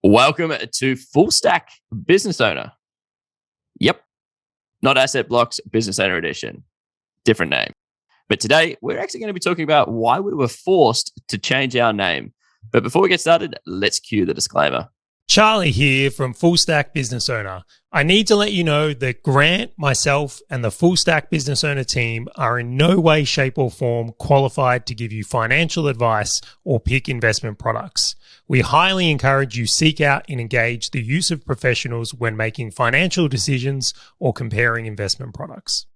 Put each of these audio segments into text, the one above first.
Welcome to Full Stack Business Owner. Yep, not Asset Blocks Business Owner Edition. Different name. But today, we're actually going to be talking about why we were forced to change our name. But before we get started, let's cue the disclaimer. Charley here from Full Stack Business Owner. I need to let you know that Grant, myself, and the Full Stack Business Owner team are in no way, shape, or form qualified to give you financial advice or pick investment products. We highly encourage you seek out and engage the use of professionals when making financial decisions or comparing investment products.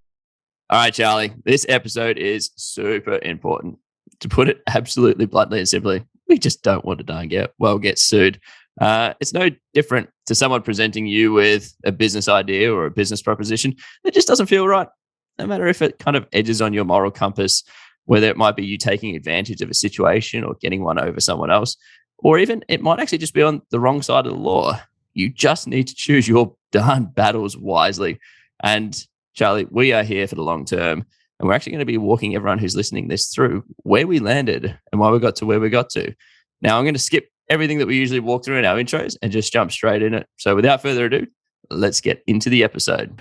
All right, Charley, this episode is super important. To put it absolutely bluntly and simply, we just don't want to get sued. It's no different to someone presenting you with a business idea or a business proposition that just doesn't feel right. No matter if it kind of edges on your moral compass, whether it might be you taking advantage of a situation or getting one over someone else, or even it might actually just be on the wrong side of the law. You just need to choose your darn battles wisely. And Charley, we are here for the long term. And we're actually going to be walking everyone who's listening this through where we landed and why we got to where we got to. Now, I'm going to skip everything that we usually walk through in our intros and just jump straight in it. So without further ado, let's get into the episode.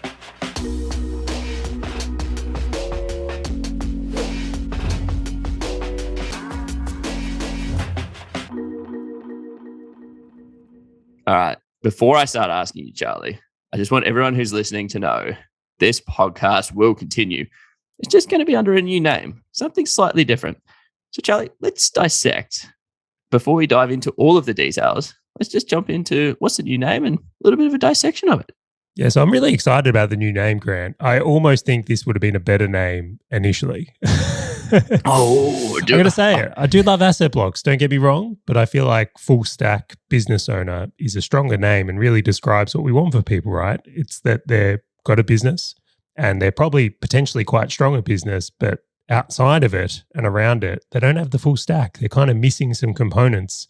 All right. Before I start asking you, Charley, I just want everyone who's listening to know this podcast will continue. It's just going to be under a new name, something slightly different. So, Charley, let's dissect. Before we dive into all of the details, let's just jump into what's the new name and a little bit of a dissection of it. Yeah, so I'm really excited about the new name, Grant. I almost think this would have been a better name initially. I'm going to say it. I do love Asset Blocks, don't get me wrong, but I feel like Full Stack Business Owner is a stronger name and really describes what we want for people, right? It's that they've got a business and they're probably potentially quite strong at business, but outside of it and around it, they don't have the full stack. They're kind of missing some components,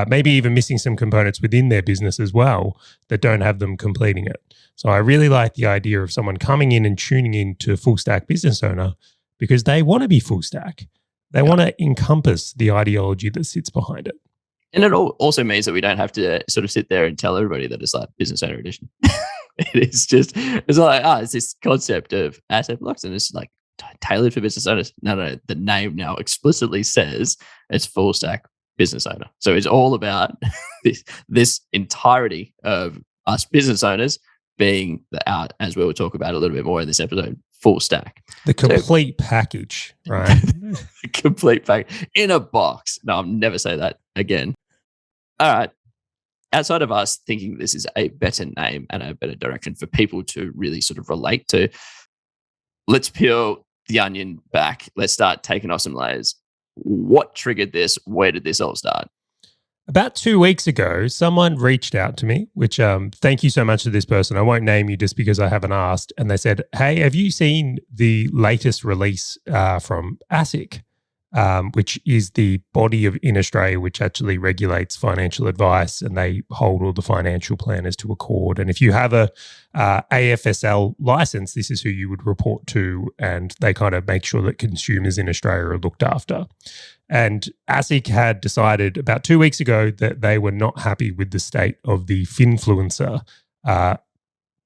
maybe even missing some components within their business as well that don't have them completing it. So I really like the idea of someone coming in and tuning into Full Stack Business Owner because they want to be full stack. They want to encompass the ideology that sits behind it. And it also means that we don't have to sort of sit there and tell everybody that it's like Business Owner Edition. It's like, it's this concept of asset blocks and it's like, tailored for business owners. No. The name now explicitly says it's Full Stack Business Owner. So it's all about this entirety of us business owners being as we will talk about a little bit more in this episode, full stack. The complete package, right? The complete package in a box. No, I'll never say that again. All right. Outside of us thinking this is a better name and a better direction for people to really sort of relate to, let's peel the onion back. Let's start taking off some layers. What triggered this? Where did this all start? About 2 weeks ago, someone reached out to me, which thank you so much to this person. I won't name you just because I haven't asked. And they said, hey, have you seen the latest release from ASIC, which is the body in Australia which actually regulates financial advice, and they hold all the financial planners to accord. And if you have a AFSL license, this is who you would report to, and they kind of make sure that consumers in Australia are looked after. And ASIC had decided about 2 weeks ago that they were not happy with the state of the finfluencer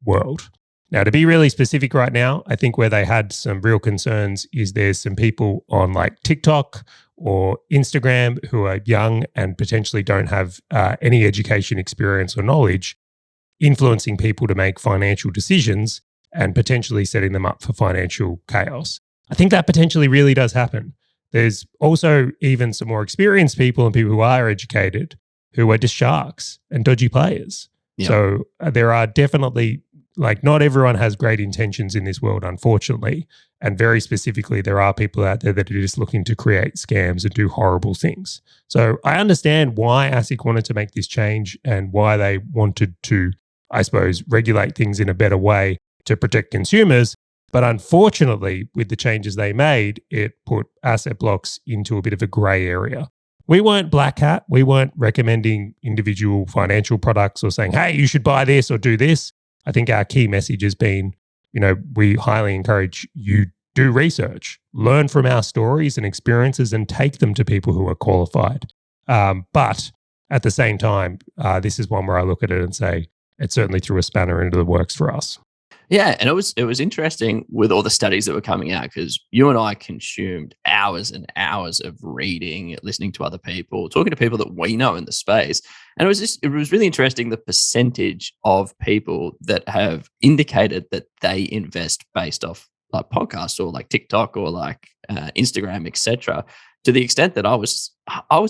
world. Now, to be really specific right now, I think where they had some real concerns is there's some people on like TikTok or Instagram who are young and potentially don't have any education, experience, or knowledge, influencing people to make financial decisions and potentially setting them up for financial chaos. I think that potentially really does happen. There's also even some more experienced people and people who are educated who are just sharks and dodgy players. Yeah. So there are definitely, like, not everyone has great intentions in this world, unfortunately. And very specifically, there are people out there that are just looking to create scams and do horrible things. So I understand why ASIC wanted to make this change and why they wanted to, I suppose, regulate things in a better way to protect consumers. But unfortunately, with the changes they made, it put asset blocks into a bit of a grey area. We weren't black hat. We weren't recommending individual financial products or saying, hey, you should buy this or do this. I think our key message has been, we highly encourage you do research, learn from our stories and experiences and take them to people who are qualified. But at the same time, this is one where I look at it and say, it certainly threw a spanner into the works for us. Yeah, and it was interesting with all the studies that were coming out, because you and I consumed hours and hours of reading, listening to other people, talking to people that we know in the space, and it was really interesting the percentage of people that have indicated that they invest based off like podcasts or like TikTok or like Instagram, etc. To the extent that I was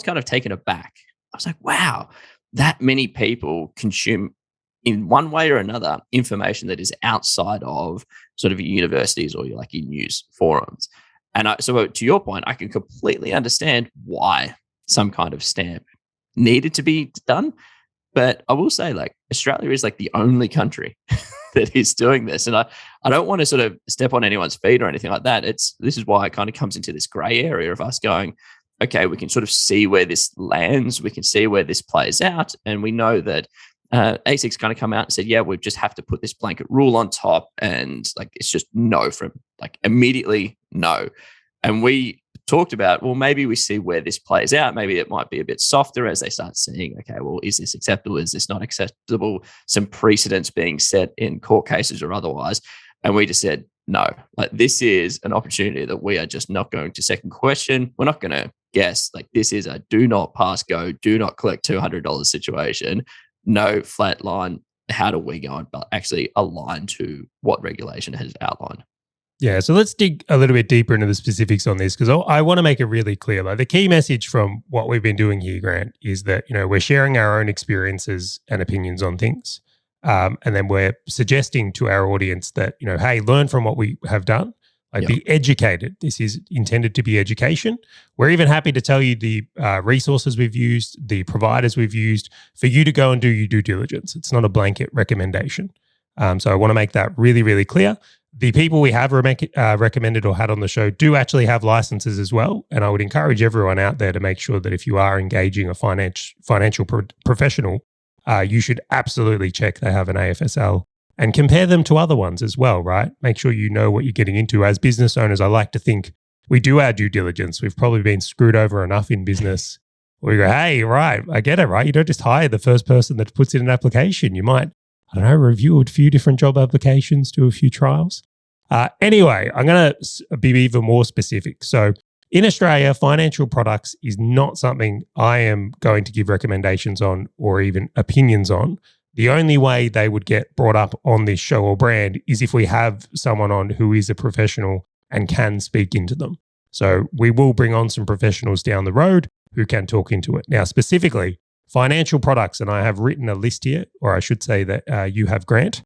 kind of taken aback. I was like, wow, that many people consume in one way or another information that is outside of sort of universities or like your news forums. And so to your point, I can completely understand why some kind of stamp needed to be done. But I will say, like, Australia is like the only country that is doing this. And I don't want to sort of step on anyone's feet or anything like that. This is why it kind of comes into this gray area of us going, okay, we can sort of see where this lands. We can see where this plays out. And we know that ASIC's kind of come out and said, yeah, we just have to put this blanket rule on top. And like, it's just no from like immediately no. And we talked about, well, maybe we see where this plays out. Maybe it might be a bit softer as they start seeing, okay, well, is this acceptable? Is this not acceptable? Some precedents being set in court cases or otherwise. And we just said, no, like this is an opportunity that we are just not going to second question. We're not going to guess. Like this is a do not pass go, do not collect $200 situation. No flat line. How do we go and actually align to what regulation has outlined? Yeah, so let's dig a little bit deeper into the specifics on this, because I want to make it really clear. Like the key message from what we've been doing here, Grant, is that we're sharing our own experiences and opinions on things, and then we're suggesting to our audience that hey, learn from what we have done. Like be educated. This is intended to be education. We're even happy to tell you the resources we've used, the providers we've used for you to go and do your due diligence. It's not a blanket recommendation. So I want to make that really, really clear. The people we have recommended or had on the show do actually have licenses as well. And I would encourage everyone out there to make sure that if you are engaging a financial professional, you should absolutely check they have an AFSL. And compare them to other ones as well, right? Make sure you know what you're getting into. As business owners, I like to think we do our due diligence. We've probably been screwed over enough in business where we go, hey, right, I get it, right? You don't just hire the first person that puts in an application. You might, review a few different job applications, do a few trials. Anyway, I'm going to be even more specific. So in Australia, financial products is not something I am going to give recommendations on or even opinions on. The only way they would get brought up on this show or brand is if we have someone on who is a professional and can speak into them. So we will bring on some professionals down the road who can talk into it. Now, specifically, financial products, and I have written a list here, or I should say that you have, Grant,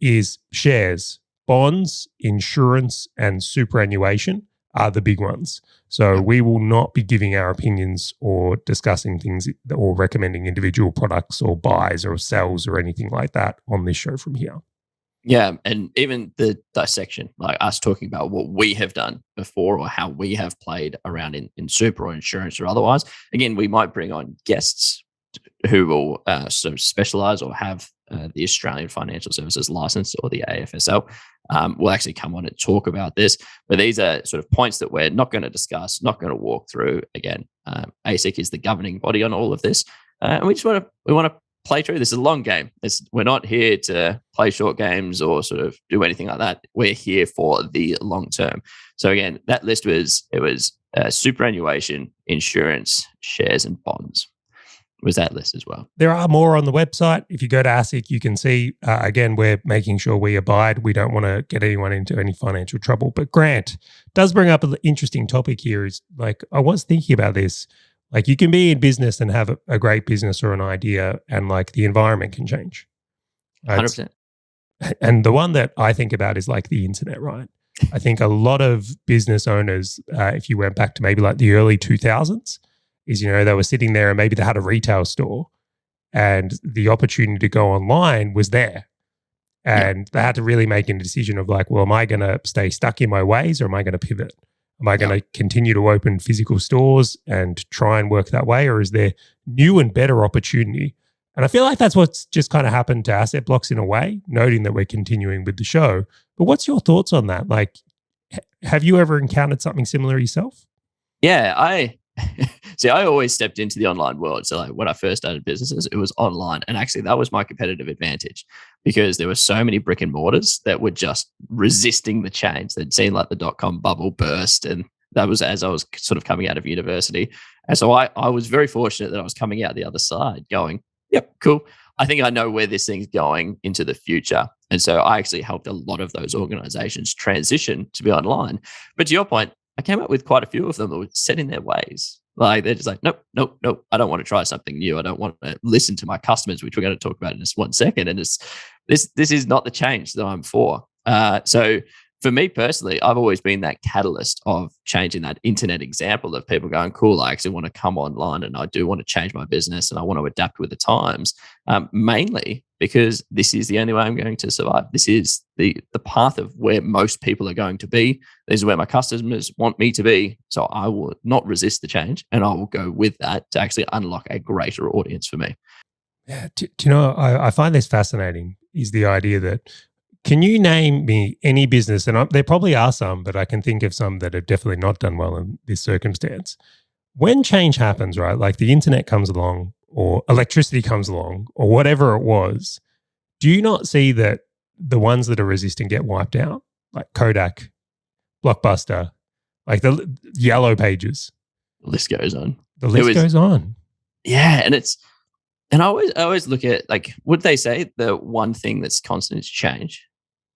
is shares, bonds, insurance, and superannuation are the big ones. So we will not be giving our opinions or discussing things or recommending individual products or buys or sells or anything like that on this show from here. Yeah. And even the dissection, like us talking about what we have done before or how we have played around in super or insurance or otherwise. Again, we might bring on guests who will sort of specialize or have the Australian Financial Services License or the AFSL. We'll actually come on and talk about this, but these are sort of points that we're not going to discuss, not going to walk through. Again, ASIC is the governing body on all of this, and we want to play through. This is a long game. We're not here to play short games or sort of do anything like that. We're here for the long term. So again, that list was superannuation, insurance, shares, and bonds. Was that list as well? There are more on the website. If you go to ASIC, you can see, again, we're making sure we abide. We don't want to get anyone into any financial trouble. But Grant does bring up an interesting topic here is like, I was thinking about this. Like you can be in business and have a great business or an idea and like the environment can change. 100%. And the one that I think about is like the internet, right? I think a lot of business owners, if you went back to maybe like the early 2000s, is, they were sitting there and maybe they had a retail store and the opportunity to go online was there. And they had to really make a decision of like, well, am I going to stay stuck in my ways or am I going to pivot? Am I going to continue to open physical stores and try and work that way? Or is there new and better opportunity? And I feel like that's what's just kind of happened to Asset Blocks in a way, noting that we're continuing with the show. But what's your thoughts on that? Like, have you ever encountered something similar yourself? Yeah, I See, I always stepped into the online world. So like when I first started businesses, it was online. And actually that was my competitive advantage because there were so many brick and mortars that were just resisting the change. They'd seen like the dot-com bubble burst. And that was as I was sort of coming out of university. And so I was very fortunate that I was coming out the other side going, yep, cool. I think I know where this thing's going into the future. And so I actually helped a lot of those organizations transition to be online. But to your point, I came up with quite a few of them that were set in their ways. Like they're just like, nope. I don't want to try something new. I don't want to listen to my customers, which we're going to talk about in just 1 second. And this is not the change that I'm for. So for me personally, I've always been that catalyst of changing that internet example of people going, cool, I actually want to come online and I do want to change my business and I want to adapt with the times, mainly because this is the only way I'm going to survive. This is the path of where most people are going to be. This is where my customers want me to be. So I will not resist the change and I will go with that to actually unlock a greater audience for me. Yeah. Do you know, I find this fascinating is the idea that can you name me any business, and there probably are some, but I can think of some that have definitely not done well in this circumstance. When change happens, right, like the internet comes along or electricity comes along or whatever it was, do you not see that the ones that are resistant get wiped out? Like Kodak, Blockbuster, like the Yellow Pages. The list goes on. The list goes on. Yeah, and I always look at like, would they say the one thing that's constant is change,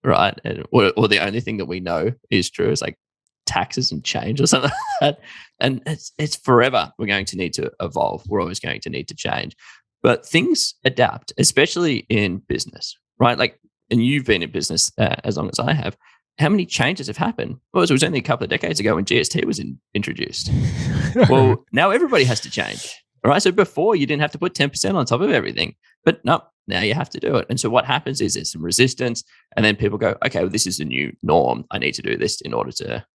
right? Or the only thing that we know is true is like taxes and change or something like that. And it's forever. We're going to need to evolve. We're always going to need to change. But things adapt, especially in business, right? Like, and you've been in business as long as I have. How many changes have happened? Well, it was only a couple of decades ago when GST was introduced. Well, now everybody has to change. All right. So before you didn't have to put 10% on top of everything, but no, now you have to do it. And so what happens is there's some resistance and then people go, okay, well, this is the new norm. I need to do this in order to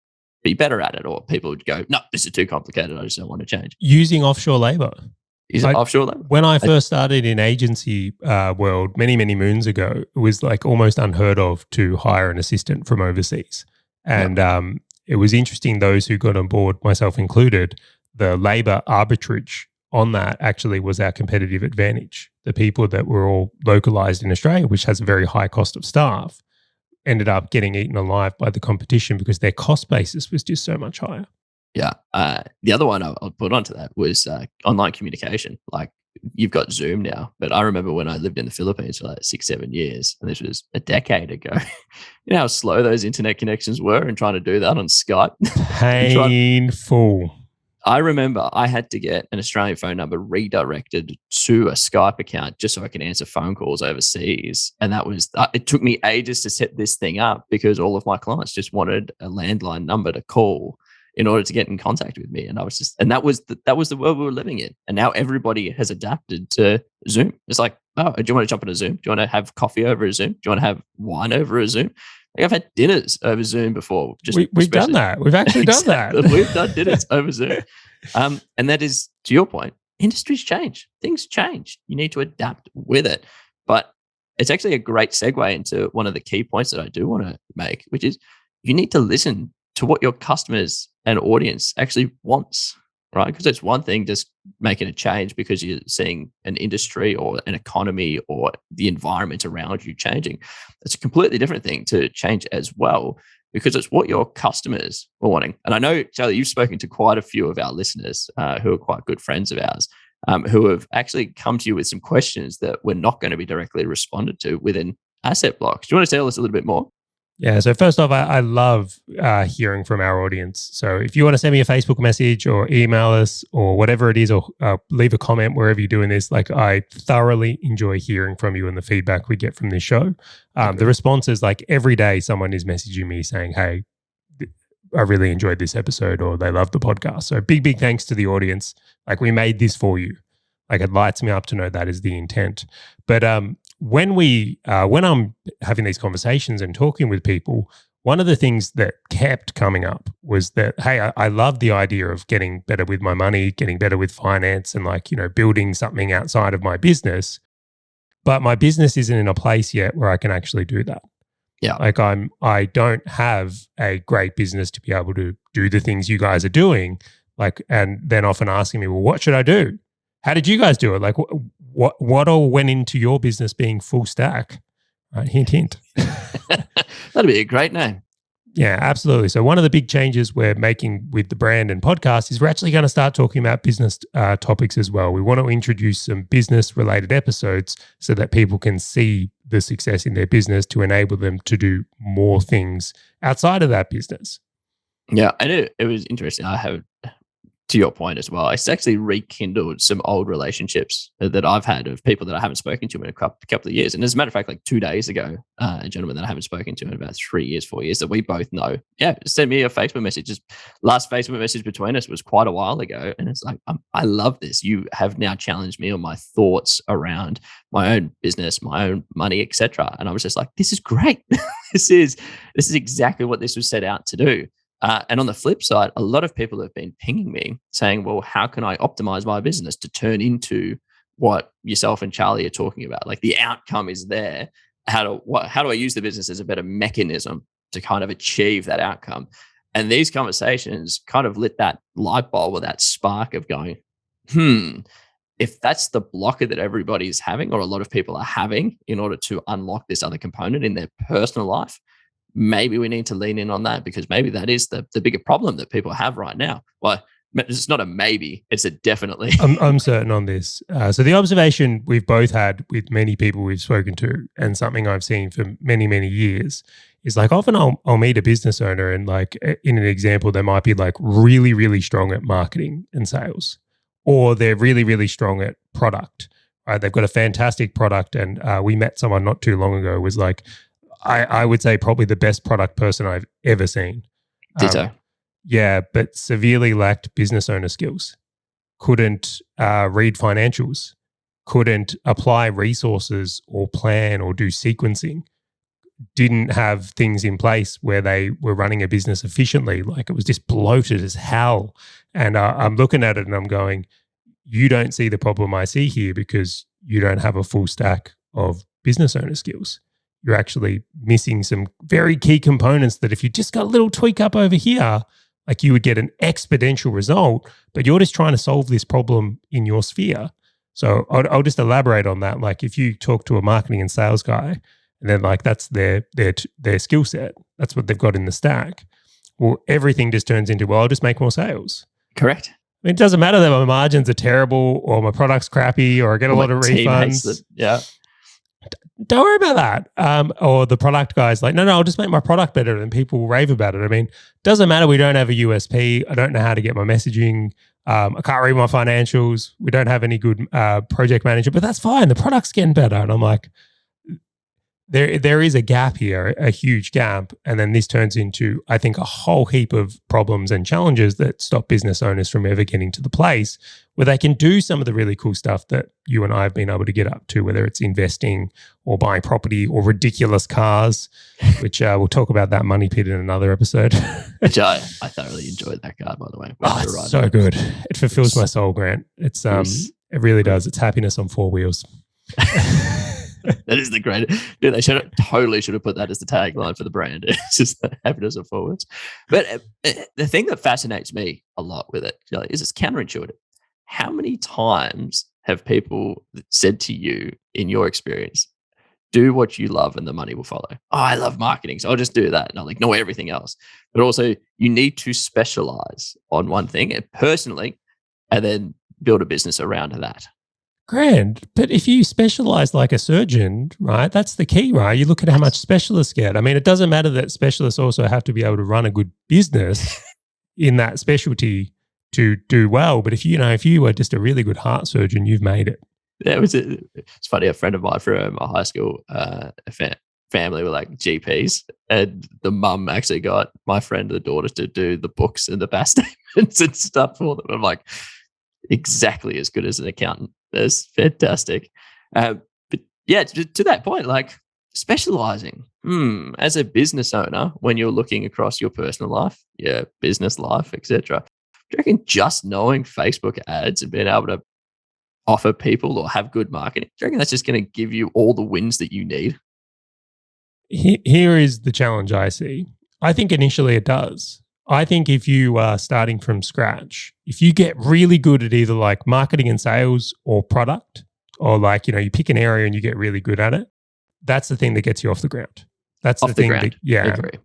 be better at it. Or people would go, no, this is too complicated. I just don't want to change. Using offshore labor. Offshore labor. When I first started in agency world many, many moons ago, it was like almost unheard of to hire an assistant from overseas. And it was interesting, those who got on board, myself included, the labor arbitrage on that actually was our competitive advantage. The people that were all localized in Australia, which has a very high cost of staff, ended up getting eaten alive by the competition because their cost basis was just so much higher. Yeah. The other one I'll put onto that was online communication. Like you've got Zoom now, but I remember when I lived in the Philippines for like 6-7 years, and this was a decade ago. You know how slow those internet connections were and trying to do that on Skype? Painful. I remember I had to get an Australian phone number redirected to a Skype account just so I could answer phone calls overseas. And that was, it took me ages to set this thing up because all of my clients just wanted a landline number to call in order to get in contact with me. And I was just, and that was the world we were living in. And now everybody has adapted to Zoom. It's like, oh, do you want to jump on a Zoom? Do you want to have coffee over a Zoom? Do you want to have wine over a Zoom? Like I've had dinners over Zoom before. We've done that. We've actually done that. We've done dinners over Zoom. And that is, to your point, industries change. Things change. You need to adapt with it. But it's actually a great segue into one of the key points that I do want to make, which is you need to listen to what your customers and audience actually wants, right? Because it's one thing just making a change because you're seeing an industry or an economy or the environment around you changing. It's a completely different thing to change as well because it's what your customers are wanting. And I know, Charley, you've spoken to quite a few of our listeners who are quite good friends of ours who have actually come to you with some questions that were not going to be directly responded to within asset blocks. Do you want to tell us a little bit more? Yeah. So first off, I love hearing from our audience. So if you want to send me a Facebook message or email us or whatever it is, or leave a comment wherever you're doing this, like I thoroughly enjoy hearing from you and the feedback we get from this show. The response is like every day someone is messaging me saying, hey, I really enjoyed this episode or they love the podcast. So big thanks to the audience. Like we made this for you. Like it lights me up to know that is the intent. But when I'm having these conversations and talking with people, one of the things that kept coming up was that, hey, I love the idea of getting better with my money, getting better with finance and like, building something outside of my business. But my business isn't in a place yet where I can actually do that. Yeah. Like I don't have a great business to be able to do the things you guys are doing, Like, and then often asking me, well, what should I do? How did you guys do it? Like, what all went into your business being full stack? Right, hint, hint. That'd be a great name. Yeah, absolutely. So one of the big changes we're making with the brand and podcast is we're actually going to start talking about business topics as well. We want to introduce some business-related episodes so that people can see the success in their business to enable them to do more things outside of that business. Yeah, and it was interesting. I have, to your point as well, it's actually rekindled some old relationships that I've had of people that I haven't spoken to in a couple of years. And as a matter of fact, like 2 days ago, a gentleman that I haven't spoken to in about 3 years, 4 years, that we both know, sent me a Facebook message. Just last Facebook message between us was quite a while ago. And it's like, I love this. You have now challenged me on my thoughts around my own business, my own money, etc. And I was just like, this is great. This is exactly what this was set out to do. And on the flip side, a lot of people have been pinging me saying, well, how can I optimize my business to turn into what yourself and Charley are talking about? Like the outcome is there. How do I use the business as a better mechanism to kind of achieve that outcome? And these conversations kind of lit that light bulb or that spark of going, if that's the blocker that everybody's having or a lot of people are having in order to unlock this other component in their personal life, maybe we need to lean in on that, because maybe that is the bigger problem that people have right now. Well, it's not a maybe, it's a definitely. I'm certain on this. So the observation we've both had with many people we've spoken to, and something I've seen for many, many years, is like often I'll meet a business owner and like in an example, they might be like really, really strong at marketing and sales, or they're really, really strong at product. Right? They've got a fantastic product. And we met someone not too long ago who was like, I would say probably the best product person I've ever seen. Ditto. Yeah, but severely lacked business owner skills. Couldn't read financials. Couldn't apply resources or plan or do sequencing. Didn't have things in place where they were running a business efficiently. Like it was just bloated as hell. And I'm looking at it and I'm going, you don't see the problem I see here because you don't have a full stack of business owner skills. You're actually missing some very key components that if you just got a little tweak up over here, like you would get an exponential result, but you're just trying to solve this problem in your sphere. So I'll just elaborate on that. Like if you talk to a marketing and sales guy and then like that's their skill set, that's what they've got in the stack. Well, everything just turns into, well, I'll just make more sales. Correct. I mean, it doesn't matter that my margins are terrible or my product's crappy or I get a lot of refunds. Yeah. Don't worry about that. Or the product guy's like, no, I'll just make my product better and people will rave about it. I mean, doesn't matter. We don't have a USP. I don't know how to get my messaging. I can't read my financials. We don't have any good project manager, but that's fine. The product's getting better. And I'm like, there is a gap here, a huge gap. And then this turns into, I think, a whole heap of problems and challenges that stop business owners from ever getting to the place where they can do some of the really cool stuff that you and I have been able to get up to, whether it's investing or buying property or ridiculous cars, which we'll talk about that money pit in another episode. Which I thoroughly enjoyed that car, by the way. It's so good. It fulfills my soul, Grant. It really does. It's happiness on four wheels. That is the greatest. Dude, they should have put that as the tagline for the brand. It's just the happiness of forwards. But the thing that fascinates me a lot with it is it's counterintuitive. How many times have people said to you, in your experience, do what you love and the money will follow? Oh, I love marketing, so I'll just do that and I'll ignore everything else. But also, you need to specialize on one thing personally and then build a business around that. Grand. But if you specialize like a surgeon, right, that's the key, right? You look at how much specialists get. I mean, it doesn't matter that specialists also have to be able to run a good business in that specialty to do well. But if you were just a really good heart surgeon, you've made it. Yeah, it's funny. A friend of mine from a high school family were like GPs, and the mum actually got my friend, the daughter, to do the books and the BAS statements and stuff for them. I'm like, exactly as good as an accountant. That's fantastic. But yeah, to that point, like specializing as a business owner, when you're looking across your personal life, your business life, etc., do you reckon just knowing Facebook ads and being able to offer people or have good marketing, do you reckon that's just going to give you all the wins that you need? Here is the challenge I see. I think initially it does. I think if you are starting from scratch, if you get really good at either like marketing and sales or product, or like, you pick an area and you get really good at it, that's the thing that gets you off the ground. That's Off the the thing ground. that, yeah. I agree.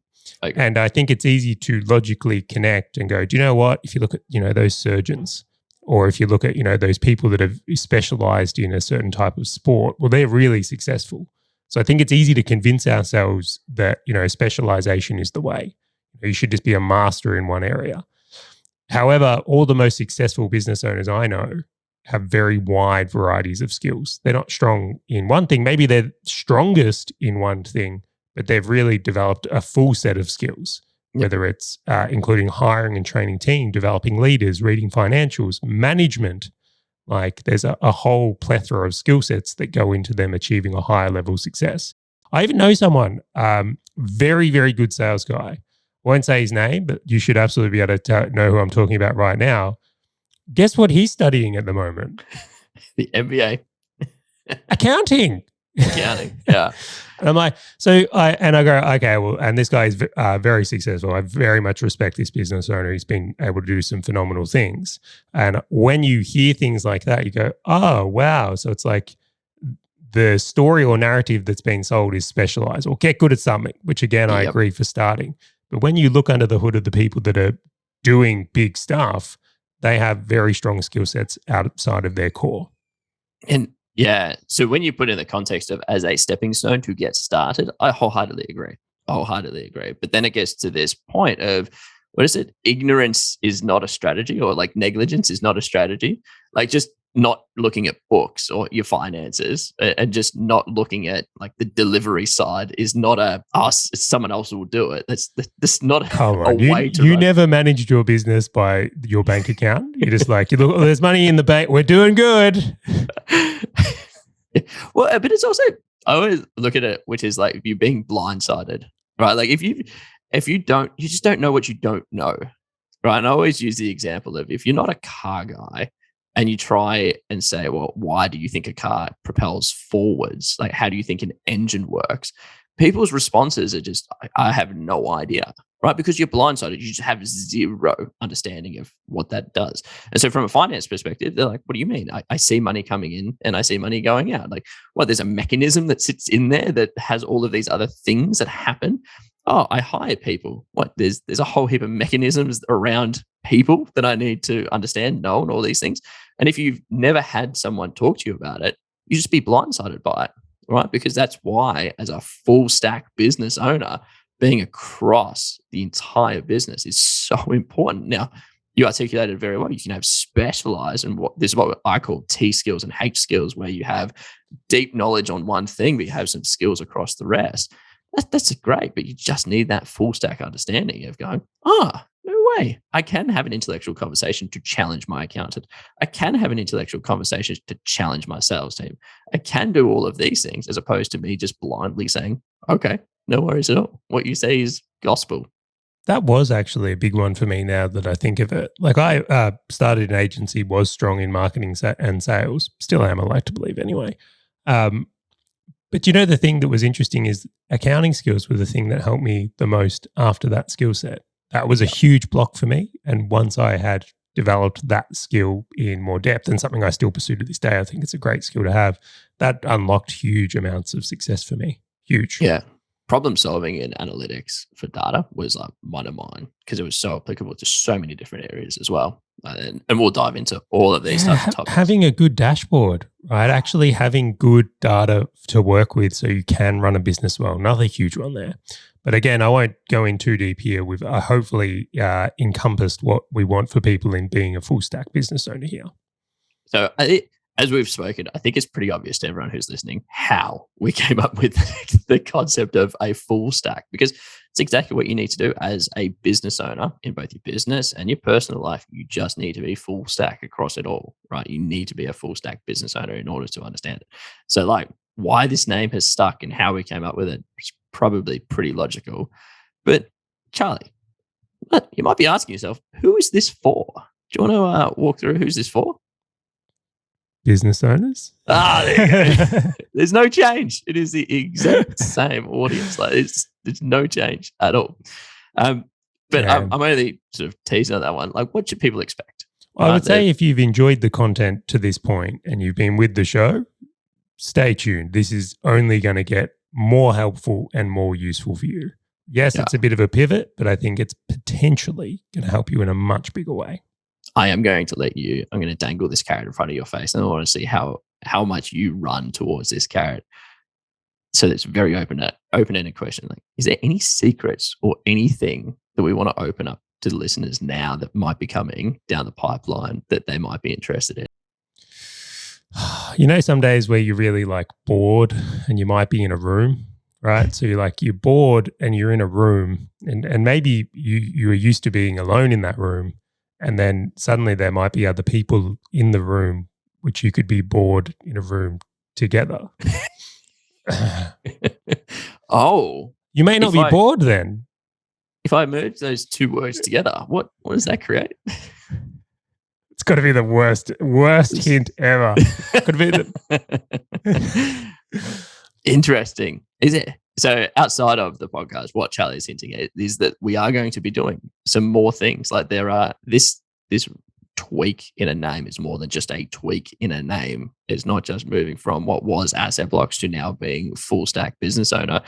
And I think it's easy to logically connect and go, do you know what? If you look at, those surgeons, or if you look at, those people that have specialized in a certain type of sport, well, they're really successful. So I think it's easy to convince ourselves that, specialization is the way. You should just be a master in one area. However, all the most successful business owners I know have very wide varieties of skills. They're not strong in one thing. Maybe they're strongest in one thing, but they've really developed a full set of skills, whether it's including hiring and training team, developing leaders, reading financials, management. Like there's a whole plethora of skill sets that go into them achieving a higher level of success. I even know someone, very, very good sales guy. Won't say his name, but you should absolutely be able to know who I'm talking about right now. Guess what he's studying at the moment? The MBA. Accounting. Accounting, yeah. And I'm like, I go, okay, well, and this guy is very successful. I very much respect this business owner. He's been able to do some phenomenal things. And when you hear things like that, you go, oh, wow. So it's like the story or narrative that's being sold is specialized or get good at something, which again, I agree for starting. But when you look under the hood of the people that are doing big stuff, they have very strong skill sets outside of their core. And yeah, so when you put in the context of as a stepping stone to get started, I wholeheartedly agree. But then it gets to this point of, what is it? Ignorance is not a strategy, or like negligence is not a strategy. Like just not looking at books or your finances and just not looking at like the delivery side is not someone else will do it. That's not a way to You never managed your business by your bank account. You're just like, you look, there's money in the bank. We're doing good. Well, but it's also, I always look at it, which is like you being blindsided, right? Like if you just don't know what you don't know, right? And I always use the example of, if you're not a car guy and you try and say, well, why do you think a car propels forwards? Like, how do you think an engine works? People's responses are just, I have no idea, right? Because you're blindsided. You just have zero understanding of what that does. And so from a finance perspective, they're like, what do you mean? I see money coming in and I see money going out. Like, well, there's a mechanism that sits in there that has all of these other things that happen. Oh, I hire people. What? There's a whole heap of mechanisms around people that I need to understand, know, and all these things. And if you've never had someone talk to you about it, you just be blindsided by it, right? Because that's why, as a full stack business owner, being across the entire business is so important. Now, you articulated very well. You can have specialized in this is what I call T skills and H skills, where you have deep knowledge on one thing, but you have some skills across the rest. That's great, but you just need that full stack understanding of going, no way. I can have an intellectual conversation to challenge my accountant. I can have an intellectual conversation to challenge my sales team. I can do all of these things, as opposed to me just blindly saying, okay, no worries at all. What you say is gospel. That was actually a big one for me now that I think of it. Like I started an agency, was strong in marketing and sales. Still am, I like to believe anyway. But the thing that was interesting is accounting skills were the thing that helped me the most after that skill set. That was a huge block for me. And once I had developed that skill in more depth, and something I still pursue to this day, I think it's a great skill to have, that unlocked huge amounts of success for me. Huge. Yeah. Problem solving in analytics for data was like one of mine, because it was so applicable to so many different areas as well. And we'll dive into all of these types of topics. Having a good dashboard, right? Actually having good data to work with so you can run a business well. Another huge one there. But again, I won't go in too deep here. We've hopefully encompassed what we want for people in being a full stack business owner here. So as we've spoken, I think it's pretty obvious to everyone who's listening how we came up with the concept of a full stack, because it's exactly what you need to do as a business owner in both your business and your personal life. You just need to be full stack across it all, right? You need to be a full stack business owner in order to understand it. So like why this name has stuck and how we came up with it is probably pretty logical. But Charley, you might be asking yourself, who is this for? Do you want to walk through who's this for? Business owners. There you go. There's no change. It is the exact same audience. Like there's no change at all. But But I'm only sort of teasing on that one. Like, what should people expect? I would say if you've enjoyed the content to this point and you've been with the show, stay tuned. This is only going to get more helpful and more useful for you. Yes, it's a bit of a pivot, but I think it's potentially going to help you in a much bigger way. I am going to I'm going to dangle this carrot in front of your face, and I want to see how much you run towards this carrot. So it's a very open-ended question. Like, is there any secrets or anything that we want to open up to the listeners now that might be coming down the pipeline that they might be interested in? You know, some days where you're really like bored and you might be in a room, right? So you're bored and you're in a room and maybe you are used to being alone in that room, and then suddenly there might be other people in the room, which you could be bored in a room together. Oh. You may not be bored then. If I merge those two words together, what does that create? It's got to be the worst hint ever. Could be Interesting. Is it? So outside of the podcast, what Charley is hinting at is that we are going to be doing some more things. Like there are this tweak in a name is more than just a tweak in a name. It's not just moving from what was asset blocks to now being full stack business owner.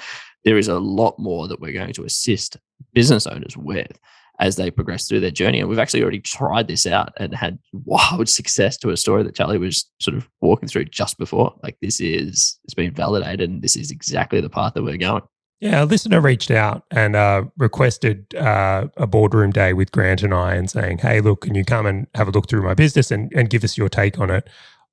There is a lot more that we're going to assist business owners with as they progress through their journey. And we've actually already tried this out and had wild success to a story that Charley was sort of walking through just before. Like it's been validated and this is exactly the path that we're going. Yeah, a listener reached out and requested a boardroom day with Grant and I and saying, hey, look, can you come and have a look through my business and give us your take on it?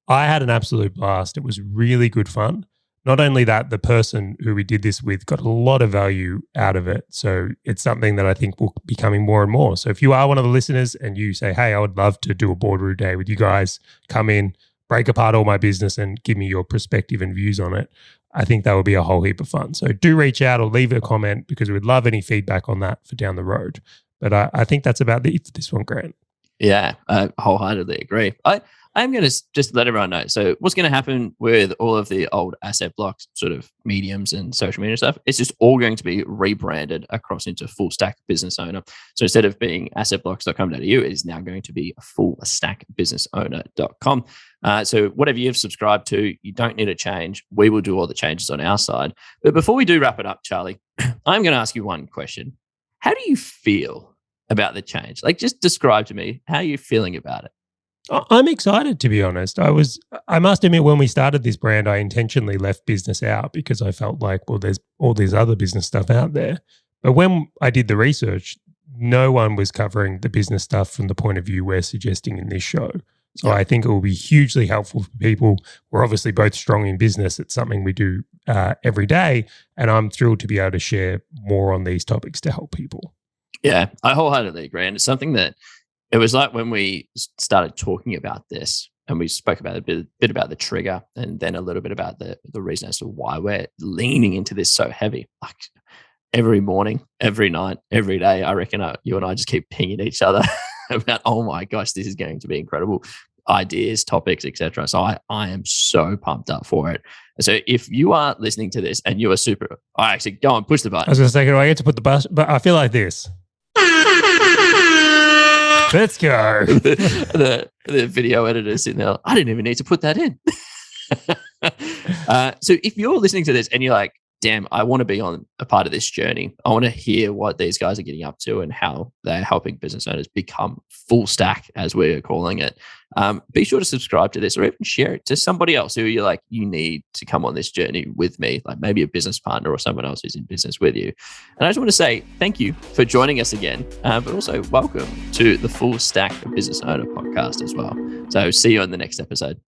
I had an absolute blast. It was really good fun. Not only that, the person who we did this with got a lot of value out of it. So it's something that I think will be coming more and more. So if you are one of the listeners and you say, hey, I would love to do a boardroom day with you guys, come in, break apart all my business and give me your perspective and views on it, I think that would be a whole heap of fun. So do reach out or leave a comment because we'd love any feedback on that for down the road. But I think that's about it for this one, Grant. Yeah, I wholeheartedly agree. I'm going to just let everyone know. So what's going to happen with all of the old asset blocks, sort of mediums and social media stuff, it's just all going to be rebranded across into full stack business owner. So instead of being assetblocks.com.au, it is now going to be fullstackbusinessowner.com. So whatever you've subscribed to, you don't need to change. We will do all the changes on our side. But before we do wrap it up, Charley, I'm going to ask you one question. How do you feel about the change? Like, just describe to me how you're feeling about it. I'm excited, to be honest. I must admit, when we started this brand, I intentionally left business out because I felt like, well, there's all this other business stuff out there. But when I did the research, no one was covering the business stuff from the point of view we're suggesting in this show. So I think it will be hugely helpful for people. We're obviously both strong in business. It's something we do every day. And I'm thrilled to be able to share more on these topics to help people. Yeah, I wholeheartedly agree. And it's something that it was like when we started talking about this and we spoke about a bit about the trigger and then a little bit about the reason as to why we're leaning into this so heavy. Like every morning, every night, every day, I reckon you and I just keep pinging each other about, oh my gosh, this is going to be incredible. Ideas, topics, etc. So I am so pumped up for it. So if you are listening to this and you are super, I actually go and push the button. I was going to say, do I get to put the button? But I feel like this. Let's go. the video editor sitting there, I didn't even need to put that in. So if you're listening to this and you're like, damn, I want to be on a part of this journey. I want to hear what these guys are getting up to and how they're helping business owners become full stack, as we're calling it. Be sure to subscribe to this or even share it to somebody else who you're like, you need to come on this journey with me, like maybe a business partner or someone else who's in business with you. And I just want to say thank you for joining us again, but also welcome to the Full Stack Business Owner podcast as well. So see you on the next episode.